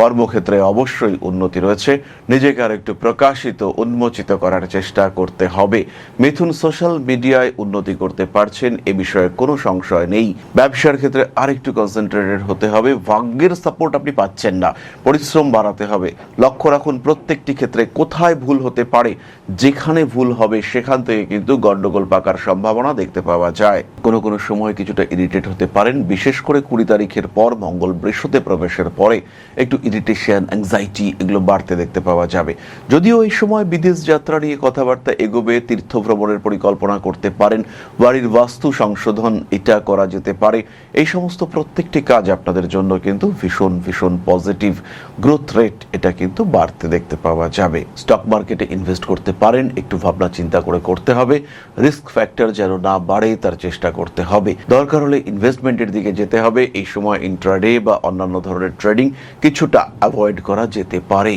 কর্মক্ষেত্রে অবশ্যই উন্নতি রয়েছে, নিজেকে আর একটু প্রকাশিত উন্মোচিত করার চেষ্টা করতে হবে। মিথুন সোশ্যাল মিডিয়ায় উন্নতি করতে পারছেন, এ বিষয়ে কোনো সংশয় নেই। ব্যবসার ক্ষেত্রে আরেকটু কনসেন্ট্রেটেড হতে হবে, ভাগ্যের সাপোর্ট আপনি পাচ্ছেন না, পরিশ্রম বাড়াতে হবে। লক্ষ্য রাখুন প্রত্যেকটি ক্ষেত্রে কোথায় ভুল হতে পারে, যেখানে ভুল হবে সেখান থেকে কিন্তু গন্ডগোল পাকার সম্ভাবনা দেখতে পাওয়া যায়। কোনো কোনো সময় কিছুটা ইরিটেট হতে পারেন, বিশেষ করে 20 তারিখের পর মঙ্গল বৃষতে প্রবেশের পরে একটু ইরিটেশন, অ্যাংজাইটি এগুলো বাড়তে দেখতে পাওয়া যাবে। যদিও এই সময় বিদেশ যাত্রা নিয়ে কথাবার্তা এগোবে, তীর্থ ভ্রমণের পরিকল্পনা করতে পারেন, বাড়ির বাস্তু সংশোধন এটা করা যেতে পারে। এই সমস্ত প্রত্যেকটি কাজ আপনাদের জন্য কিন্তু ভীষণ ভীষণ পজিটিভ। গ্রোথ রেট এটা কিন্তু বাড়তে দেখতে পাওয়া যাবে। স্টক মার্কেটে ইনভেস্ট করতে পারেন, একটু ভাবনা চিন্তা করে করতে হবে। রিস্ক ফ্যাক্টর যেন না বাড়ে তার চেষ্টা করতে হবে। দরকার হলে ইনভেস্টমেন্টের দিকে যেতে হবে। এই সময় ইন্ট্রাডে বা অন্যান্য ধরনের ট্রেডিং কিছুটা অ্যাভয়েড করা যেতে পারে।